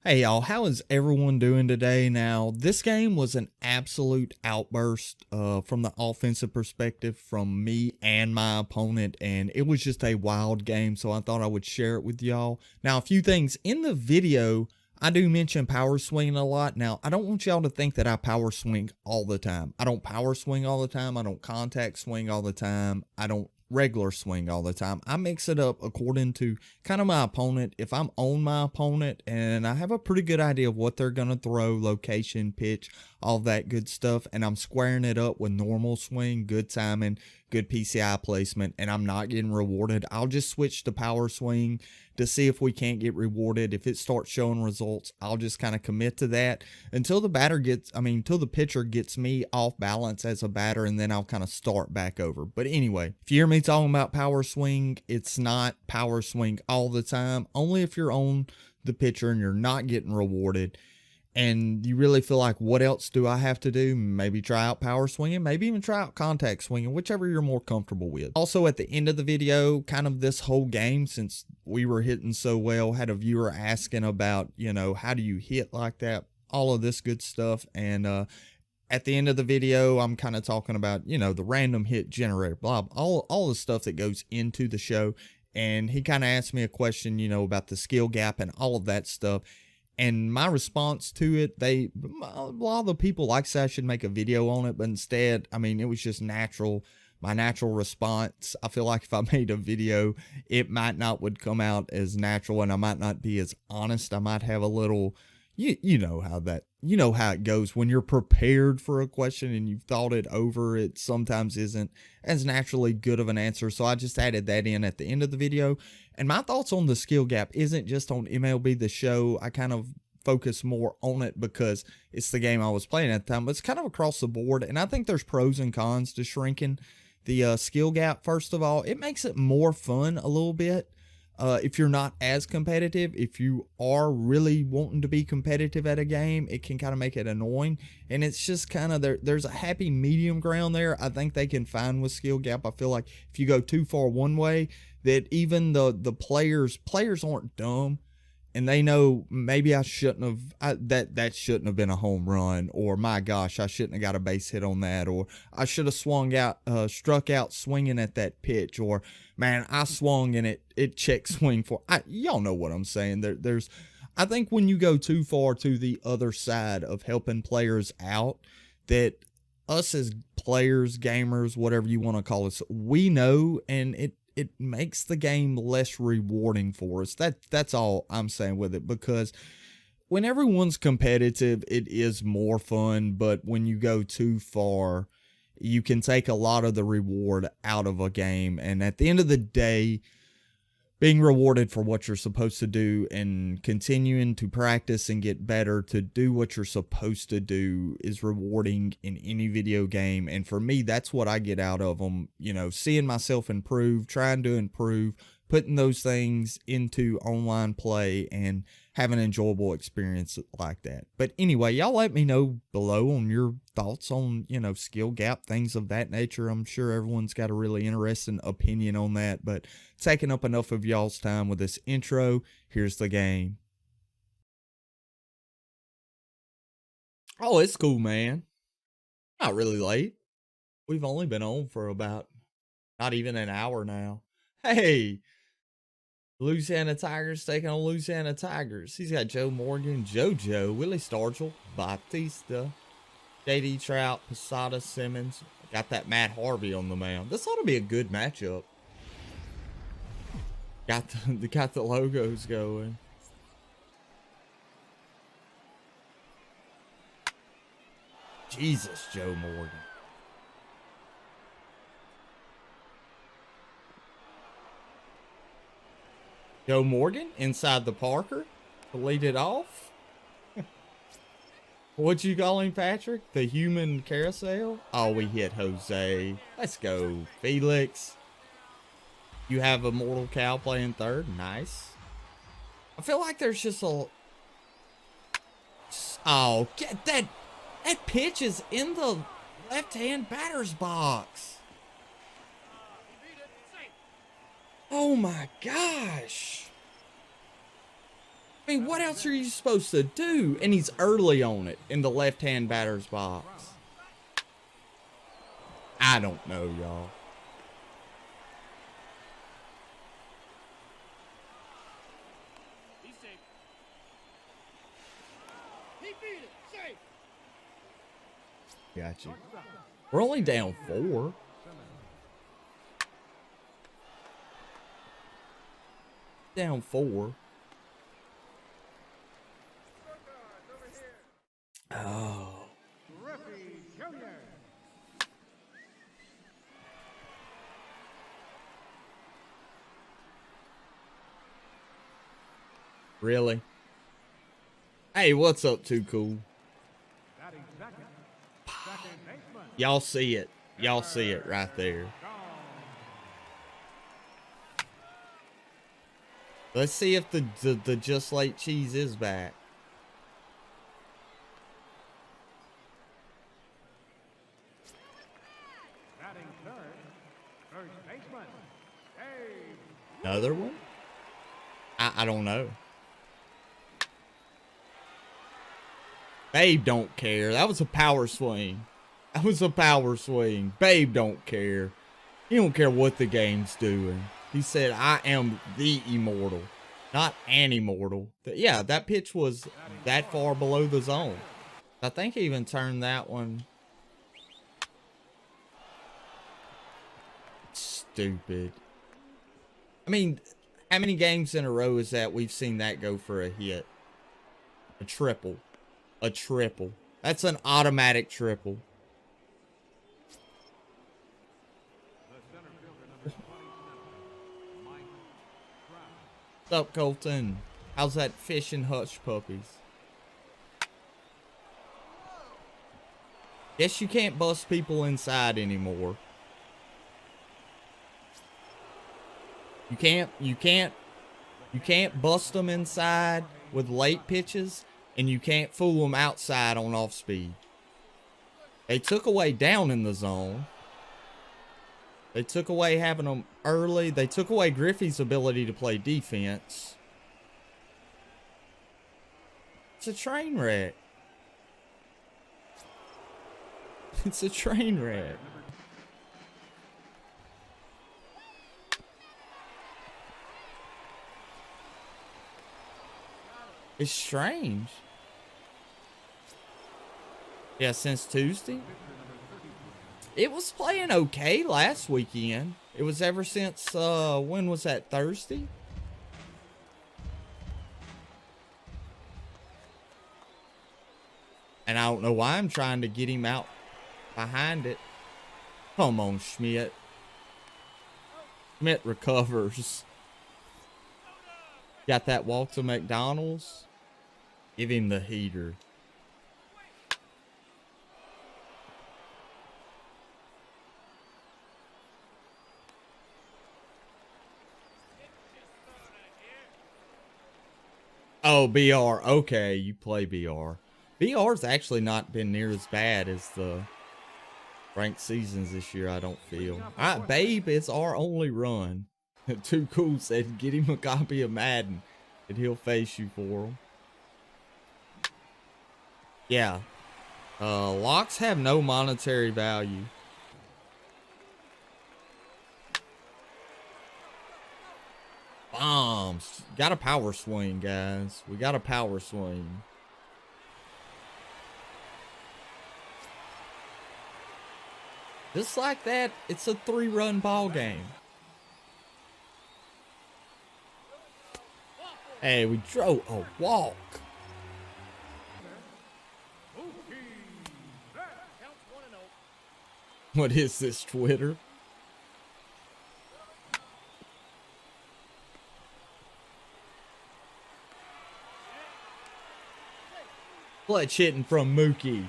Hey y'all, how is everyone doing today? Now, this game was an absolute outburst from the offensive perspective from me and my opponent, and it was just a wild game, so I thought I would share it with y'all. Now, a few things. In the video, I do mention power swinging a lot. Now, I don't want y'all to think that I power swing all the time. I don't power swing all the time. I don't contact swing all the time. I don't regular swing all the time. I mix it up according to kind of my opponent. If I'm on my opponent and I have a pretty good idea of what they're going to throw, location, pitch, all that good stuff, and I'm squaring it up with normal swing, good timing, good PCI placement, and I'm not getting rewarded, I'll just switch to power swing to see if we can't get rewarded. If it starts showing results, I'll just kind of commit to that until until the pitcher gets me off balance as a batter, and then I'll kind of start back over. But anyway, if you hear me talking about power swing, it's not power swing all the time. Only if you're on the pitcher and you're not getting rewarded and you really feel like, what else do I have to do? Maybe try out power swinging, maybe even try out contact swinging, whichever you're more comfortable with. Also, at the end of the video, kind of this whole game, since we were hitting so well, had a viewer asking about, how do you hit like that? All of this good stuff. And at the end of the video, I'm kind of talking about, the random hit generator, blah, all the stuff that goes into the show. And he kind of asked me a question, about the skill gap and all of that stuff. And my response to it, a lot of the people like say I should make a video on it, but instead, it was just natural. My natural response. I feel like if I made a video, it might not would come out as natural, and I might not be as honest. I might have a little, you know how it goes when you're prepared for a question and you've thought it over. It sometimes isn't as naturally good of an answer. So I just added that in at the end of the video. And my thoughts on the skill gap isn't just on MLB the Show. I kind of focus more on it because it's the game I was playing at the time, but it's kind of across the board. And I think there's pros and cons to shrinking the skill gap. First of all, it makes it more fun a little bit. If you're not as competitive, if you are really wanting to be competitive at a game, it can kind of make it annoying. And it's just kind of there's a happy medium ground there. I think they can find with skill gap. I feel like if you go too far one way, that even the players aren't dumb, and they know maybe I shouldn't have, that shouldn't have been a home run, or my gosh, I shouldn't have got a base hit on that, or I should have struck out swinging at that pitch, or man, I swung and it check swing for, y'all know what I'm saying. I think when you go too far to the other side of helping players out, that us as players, gamers, whatever you want to call us, we know, and it makes the game less rewarding for us. That's all I'm saying with it, because when everyone's competitive, it is more fun, but when you go too far, you can take a lot of the reward out of a game. And at the end of the day, being rewarded for what you're supposed to do and continuing to practice and get better to do what you're supposed to do is rewarding in any video game. And for me, that's what I get out of them. Seeing myself improve, trying to improve, putting those things into online play and have an enjoyable experience like that. But anyway, y'all let me know below on your thoughts on, skill gap, things of that nature. I'm sure everyone's got a really interesting opinion on that, but taking up enough of y'all's time with this intro, here's the game. Oh, it's cool, man. Not really late. We've only been on for about not even an hour now. Hey, Louisiana Tigers taking on Louisiana Tigers. He's got Joe Morgan, JoJo, Willie Stargell, Bautista, JD Trout, Posada, Simmons. Got that Matt Harvey on the mound. This ought to be a good matchup. Got the logos going. Jesus, Joe Morgan. Joe Morgan inside the Parker to lead it off. What'd you call him, Patrick? The human carousel? Oh, we hit Jose. Let's go, Felix. You have a Mortal Cow playing third. Nice. I feel like there's just a... Oh, get that. That pitch is in the left-hand batter's box. Oh my gosh. I mean, what else are you supposed to do? And he's early on it in the left-hand batter's box. I don't know, y'all. Got you. We're only down 4. Down 4. Oh. Really? Hey, what's up, Too Cool? Y'all see it. Y'all see it right there. Let's see if the Just Late Cheese is back. Another one? I don't know. Babe don't care. That was a power swing. That was a power swing. Babe don't care. He don't care what the game's doing. He said, I am the immortal, not an immortal. Yeah, that pitch was that far below the zone. I think he even turned that one. Stupid. I mean, how many games in a row is that we've seen that go for a hit? A triple. A triple. That's an automatic triple. What's up, Colton? How's that fish and hush puppies? Guess you can't bust people inside anymore. You can't bust them inside with late pitches, and you can't fool them outside on off speed. They took away down in the zone. They took away having them early. They took away Griffey's ability to play defense. It's a train wreck. It's a train wreck. It's strange. Yeah, since Tuesday. It was playing okay last weekend. It was ever since, when was that, Thursday? And I don't know why I'm trying to get him out behind it. Come on, Schmidt. Schmidt recovers. Got that walk to McDonald's. Give him the heater. Oh, BR. Okay, you play BR. BR's actually not been near as bad as the ranked seasons this year, I don't feel. Alright, Babe, it's our only run. Too Cool said, get him a copy of Madden, and he'll face you for him. Yeah. Locks have no monetary value. Bombs. Got a power swing, guys. We got a power swing. Just like that, it's a 3-run ball game. Hey, we drove a walk. What is this, Twitter? Clutch hitting from Mookie.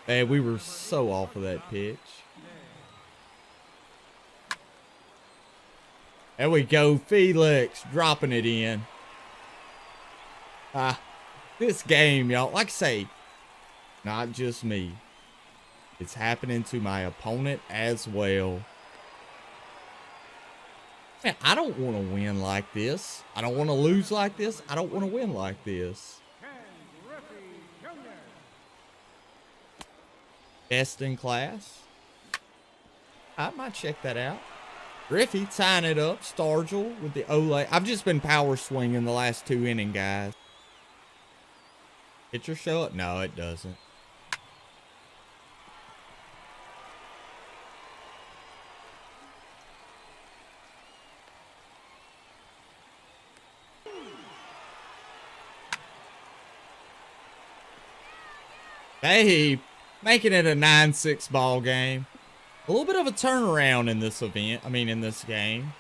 Man, we were so off of that pitch. There we go, Felix dropping it in. This game, y'all, like I say, not just me. It's happening to my opponent as well. Man, I don't want to win like this. I don't want to lose like this. I don't want to win like this. Best in class. I might check that out. Griffey tying it up. Stargell with the Olay. I've just been power swinging the last 2 innings, guys. Pitcher show up? No, it doesn't. Hey, making it a 9-6 ball game. A little bit of a turnaround in this event. I mean, in this game.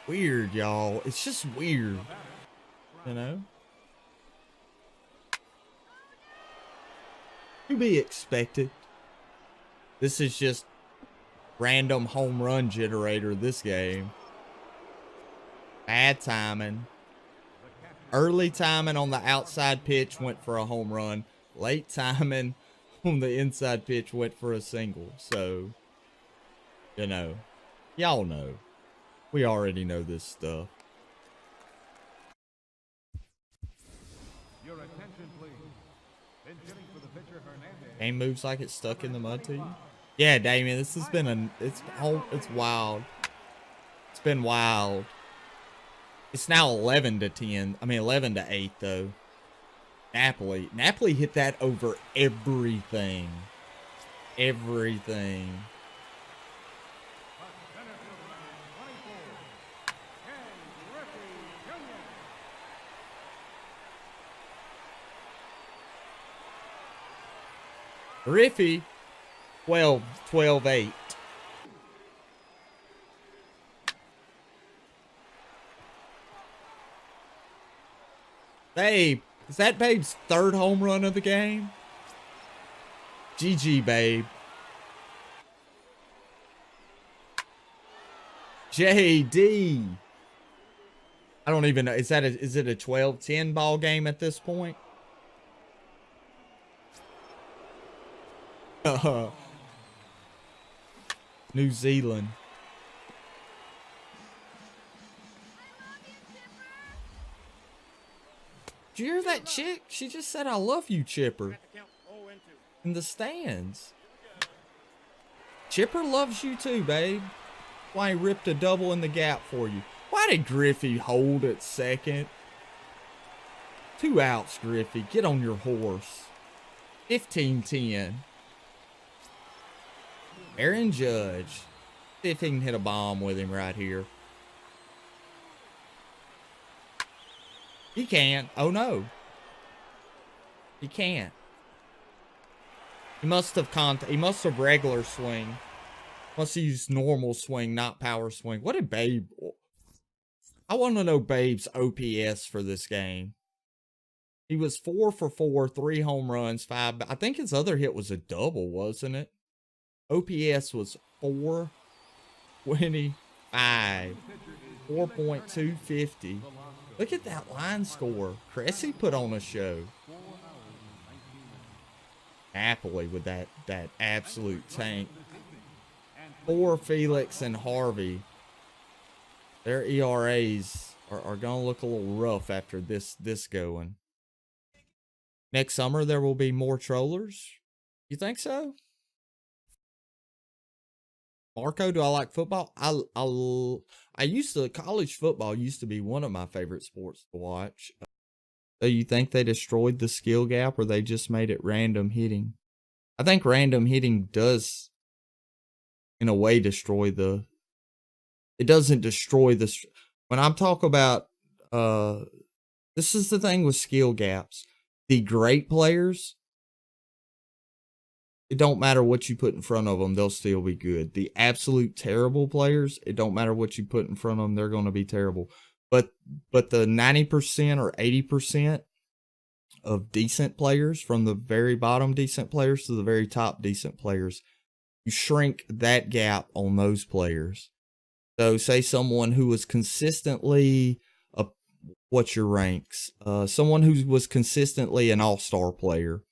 Weird, y'all. It's just weird. You know? To be expected. This is just random home run generator this game. Bad timing. Early timing on the outside pitch went for a home run. Late timing on the inside pitch went for a single. So, you know, y'all know. We already know this stuff. Your attention, please. For the pitcher, game moves like it's stuck in the mud to you. Yeah, Damien, this has been it's wild. It's been wild. It's now 11-10. I mean 11-8 though. Napoli hit that over everything. Everything. Griffey, 12-8. Babe, is that Babe's 3rd home run of the game? GG, Babe. JD. I don't even know. Is it a 12-10 ball game at this point? New Zealand. Did you hear that chick? She just said, "I love you, Chipper." In the stands. Chipper loves you too, babe. Why he ripped a double in the gap for you. Why did Griffey hold at second? 2 outs, Griffey. Get on your horse. 15-10. Aaron Judge. See if he can hit a bomb with him right here. He can't. Oh, no. He can't. He must have regular swing. Must have used normal swing, not power swing. What did Babe... I want to know Babe's OPS for this game. He was 4 for 4, 3 home runs, 5... I think his other hit was a double, wasn't it? OPS was 425. 4.250. Look at that line score. Cressy put on a show. Napoli with that absolute tank. Poor Felix and Harvey. Their ERAs are going to look a little rough after this going. Next summer, there will be more trollers. You think so? Marco, do I like football? College football used to be one of my favorite sports to watch. So you think they destroyed the skill gap or they just made it random hitting? I think random hitting does, in a way, destroy it doesn't destroy the, when I'm talking about, this is the thing with skill gaps. The great players, it don't matter what you put in front of them, they'll still be good. The absolute terrible players, it don't matter what you put in front of them, they're going to be terrible. But the 90% or 80% of decent players, from the very bottom decent players to the very top decent players, you shrink that gap on those players. So say someone who was consistently, what's your ranks? Someone who was consistently an all-star player.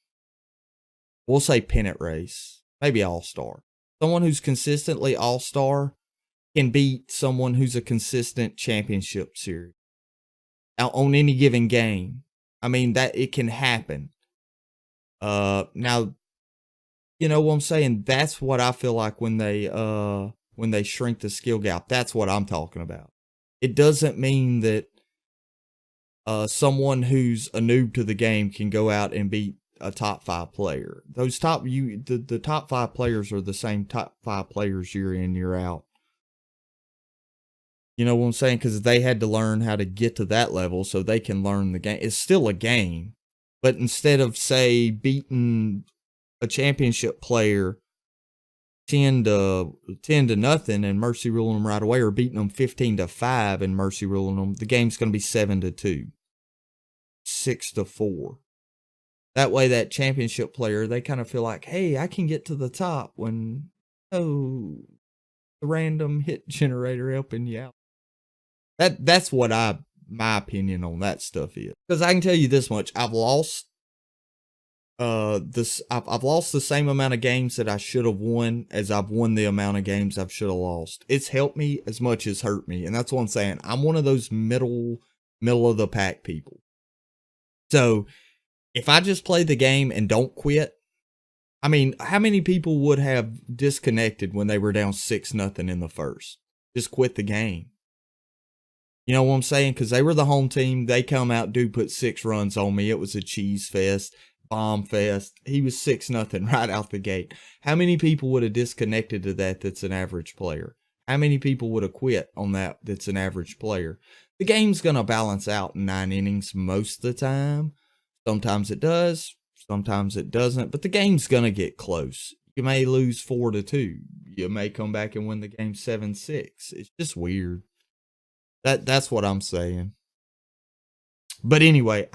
We'll say pennant race, maybe all-star. Someone who's consistently all-star, can beat someone who's a consistent championship series out on any given game. I mean, that it can happen. Now, you know what I'm saying? That's what I feel like when they shrink the skill gap. That's what I'm talking about. It doesn't mean that someone who's a noob to the game can go out and beat a top 5 player. Those the top 5 players are the same top 5 players year in, year out. You know what I'm saying? Because they had to learn how to get to that level so they can learn the game. It's still a game. But instead of, say, beating a championship player 10 to nothing and mercy ruling them right away, or beating them 15-5 and mercy ruling them, the game's going to be 7-2, 6-4. That way, that championship player, they kind of feel like, hey, I can get to the top when, the random hit generator helping you out. That's what my opinion on that stuff is. Because I can tell you this much, I've lost I've lost the same amount of games that I should have won as I've won the amount of games I should have lost. It's helped me as much as hurt me, and that's what I'm saying. I'm one of those middle of the pack people. So if I just play the game and don't quit, I mean, how many people would have disconnected when they were down 6-0 in the first? Just quit the game. You know what I'm saying? Because they were the home team. They come out, dude put 6 runs on me. It was a cheese fest, bomb fest. He was 6-0 right out the gate. How many people would have disconnected to that that's an average player? How many people would have quit on that that's an average player? The game's going to balance out in 9 innings most of the time. Sometimes it does. Sometimes it doesn't. But the game's going to get close. You may lose 4-2. You may come back and win the game 7-6. It's just weird. That's what I'm saying. But anyway,